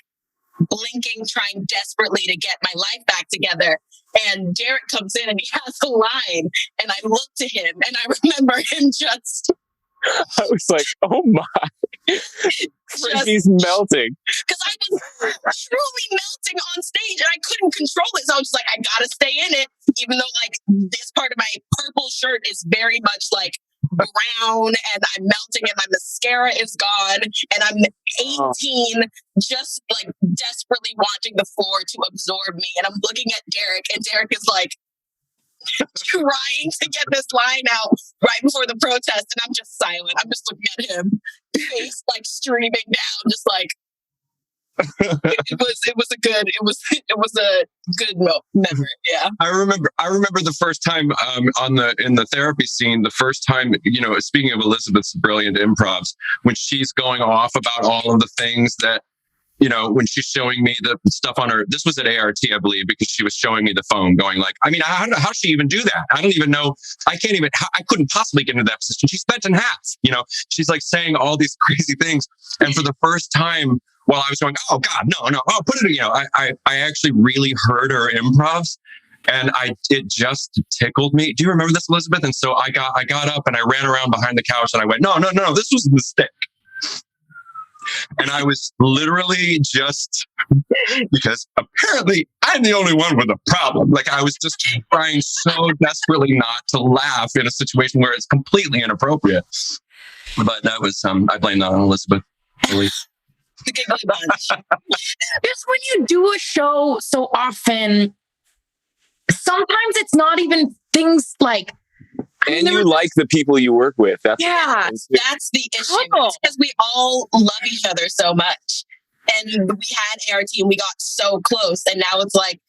blinking, trying desperately to get my life back together. And Derek comes in and he has a line and I look to him and I remember him just... I was like, oh my. He's melting. Because I was truly melting on stage and I couldn't control it. So I was just like, I gotta stay in it. Even though like this part of my purple shirt is very much like brown and I'm melting and my mascara is gone and I'm 18 just like desperately wanting the floor to absorb me. And I'm looking at Derek and Derek is like trying to get this line out right before the protest, and I'm just silent. I'm just looking at him, face like streaming down, just like it was a good memory. Yeah, I remember the first time in the therapy scene. The first time, speaking of Elizabeth's brilliant improvs, when she's going off about all of the things that. When she's showing me the stuff on her, this was at A.R.T, I believe, because she was showing me the phone going like, I mean, how she even do that? I don't even know. I couldn't possibly get into that position. She's bent in half, she's like saying all these crazy things. And for the first time while I was going, oh God, no, oh, put it, I actually really heard her improvs and it just tickled me. Do you remember this, Elizabeth? And so I got up and I ran around behind the couch and I went, no, this was a mistake. And I was literally just, because apparently I'm the only one with a problem. Like I was just trying so desperately not to laugh in a situation where it's completely inappropriate. But that was, I blame that on Elizabeth. Really. The giggly bunch. Just when you do a show so often, sometimes it's not even things like. And you like the people you work with. That's That's the issue. It's because we all love each other so much. And we had A.R.T. and we got so close. And now it's like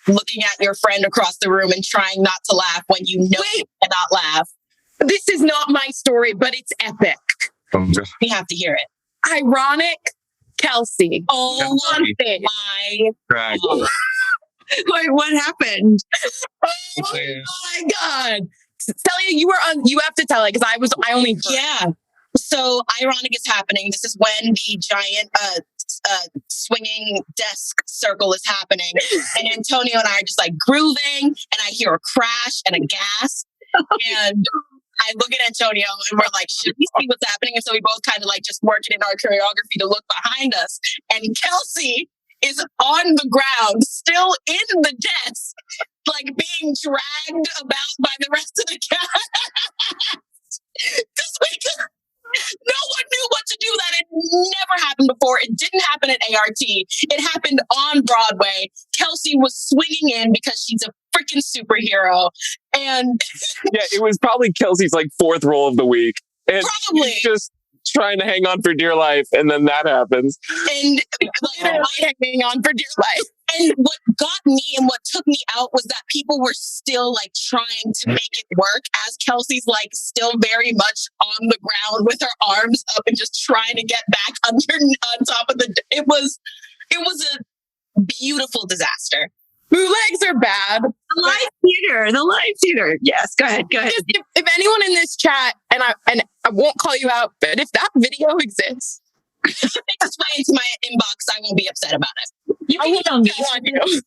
looking at your friend across the room and trying not to laugh when you know you cannot laugh. This is not my story, but it's epic. We have to hear it. Ironic Kelsey. Oh my Right. Wait, what happened? Oh my God. Celia, you have to tell it because I only heard. Yeah. So ironic is happening. This is when the giant swinging desk circle is happening. And Antonio and I are just like grooving, and I hear a crash and a gasp. And I look at Antonio and we're like, should we see what's happening? And so we both kind of like just working in our choreography to look behind us. And Kelsey is on the ground, still in the desk, like being dragged about by the rest of the cast. No one knew what to do. That had never happened before. It didn't happen at A.R.T. It happened on Broadway. Kelsey was swinging in because she's a freaking superhero. And yeah, it was probably Kelsey's like fourth role of the week. And probably she's just trying to hang on for dear life. And then that happens. And hanging on for dear life. And what got me and what took me out was that people were still like trying to make it work as Kelsey's like still very much on the ground with her arms up and just trying to get back on top of the. It was a beautiful disaster. Bootlegs are bad. The live theater. Yes, go ahead. If anyone in this chat, and I won't call you out, but if that video exists, if it makes its way into my inbox, I won't be upset about it. I won't on you.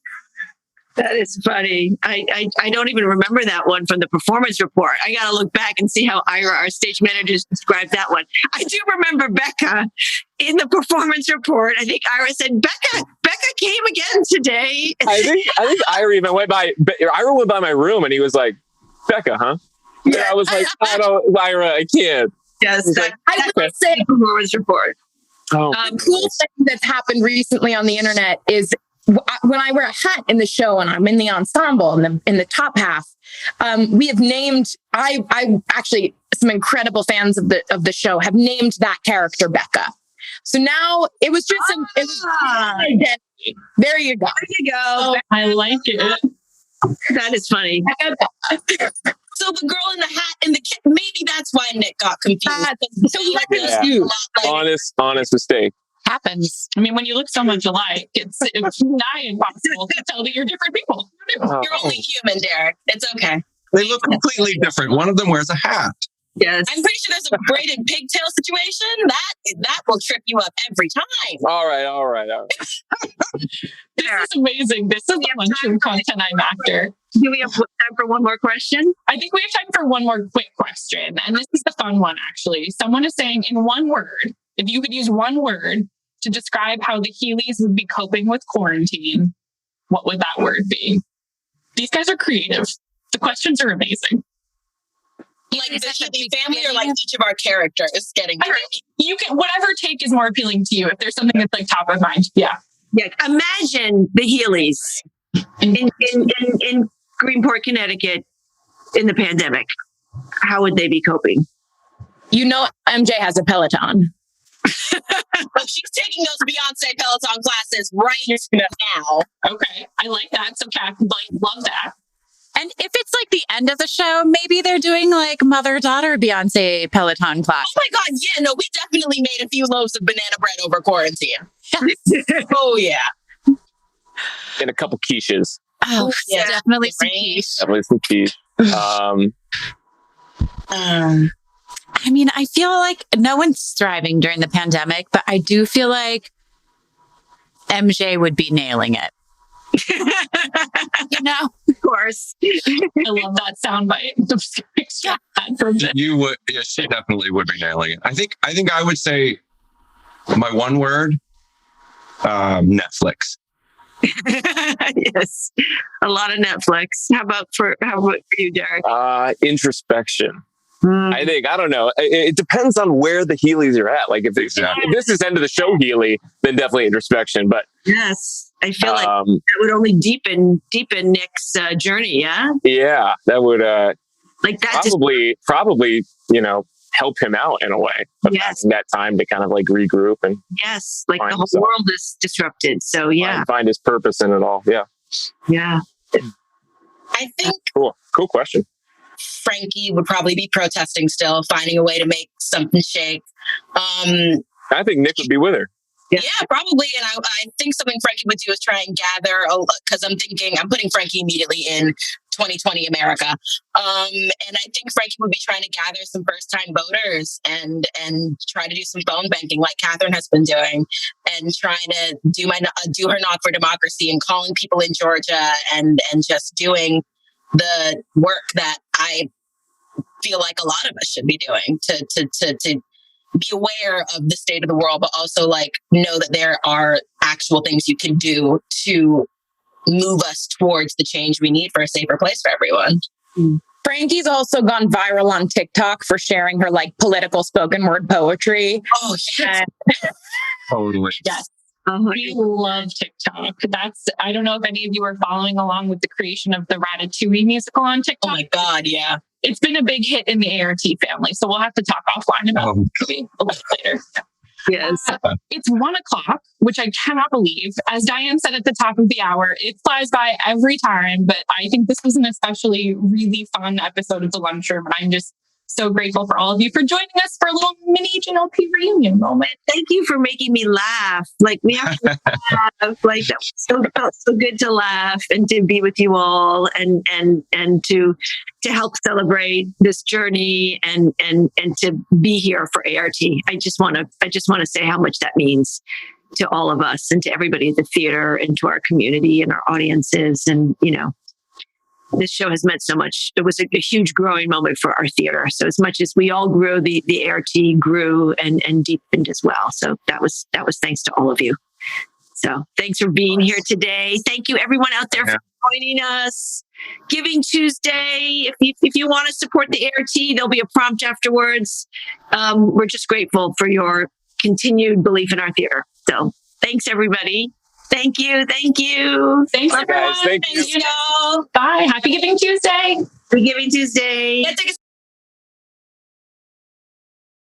That is funny. I don't even remember that one from the performance report. I got to look back and see how Ira, our stage manager, described that one. I do remember Becca in the performance report. I think Ira said, Becca came again today. I think Ira even went by my room and he was like, Becca, huh? And I was like, Ira, I can't. Yes, I would say the performance report. Oh, the cool thing that's happened recently on the internet is when I wear a hat in the show and I'm in the ensemble in the top half, we have named. I actually, some incredible fans of the show have named that character Becca. So now it was just identity. There you go. I like it. That is funny. So the girl in the hat and the kid, maybe that's why Nick got confused. So he got confused. Honest mistake. Happens. I mean, when you look so much alike, it's nigh impossible to tell that you're different people. You're only human, Derek. It's okay. They look completely different. One of them wears a hat. Yes. I'm pretty sure there's a braided pigtail situation. That will trip you up every time. All right. This is amazing. This is the lunchroom content I'm after. Do we have time for one more question? I think we have time for one more quick question. And this is the fun one, actually. Someone is saying in one word, if you could use one word to describe how the Healy's would be coping with quarantine, what would that word be? These guys are creative. The questions are amazing. Like the Healy family or like each of our characters getting I think you can, whatever take is more appealing to you. If there's something that's like top of mind. Yeah. Yeah. Imagine the Healys in Greenport, Connecticut in the pandemic. How would they be coping? You know, MJ has a Peloton. But she's taking those Beyonce Peloton classes right now. Okay. I like that. So Kat, love that. And if it's like the end of the show, maybe they're doing like mother-daughter Beyonce Peloton class. Oh my God. Yeah, no, we definitely made a few loaves of banana bread over quarantine. Oh yeah. And a couple quiches. Oh, yeah. Definitely some Right. quiche. Definitely some quiche. I mean, I feel like no one's thriving during the pandemic, but I do feel like MJ would be nailing it. You know? Of course. I love that soundbite. You would, yeah, she definitely would be nailing it. I think I would say my one word, Netflix. Yes. A lot of Netflix. How about for you, Derek? Introspection. I think, I don't know. It depends on where the Heelys are at. Like if this is end of the show Heely, then definitely introspection. But yes, I feel like that would only deepen Nick's journey. Yeah. Yeah, that would like that probably, you know, help him out in a way. But yes, that time to kind of like regroup and yes, like the whole world is disrupted. So yeah, find his purpose in it all. Yeah. Yeah. I think cool question. Frankie would probably be protesting still, finding a way to make something shake. I think Nick would be with her. Yeah, probably. And I think something Frankie would do is try and gather, because I'm putting Frankie immediately in 2020 America. And I think Frankie would be trying to gather some first-time voters and try to do some phone banking like Kathryn has been doing, and trying to do her Knock for Democracy and calling people in Georgia and just doing the work that I feel like a lot of us should be doing to be aware of the state of the world, but also like know that there are actual things you can do to move us towards the change we need for a safer place for everyone. Frankie's also gone viral on TikTok for sharing her like political spoken word poetry. Oh, shit. Totally. Yes. We love TikTok. I don't know if any of you are following along with the creation of the Ratatouille musical on TikTok. Oh my God, yeah. It's been a big hit in the A.R.T. family, so we'll have to talk offline about it maybe a little later. Yes. It's 1:00, which I cannot believe. As Diane said at the top of the hour, it flies by every time, but I think this was an especially really fun episode of The Lunchroom, and I'm just so grateful for all of you for joining us for a little mini GNLP reunion moment. Thank you for making me laugh. Like we have to laugh. Like that felt so good to laugh and to be with you all and to help celebrate this journey and to be here for ART. I just want to say how much that means to all of us and to everybody at the theater and to our community and our audiences. And you know, this show has meant so much. It was a huge growing moment for our theater. So as much as we all grew, the ART grew and deepened as well. So that was thanks to all of you. So thanks for being here today. Thank you everyone out there for joining us. Giving Tuesday. If you want to support the ART, there'll be a prompt afterwards. We're just grateful for your continued belief in our theater. So thanks everybody. Thank you. Thanks, everyone. Guys, thank you. Thanks, y'all. Bye. Happy Giving Tuesday. Happy Giving Tuesday. Yeah, take a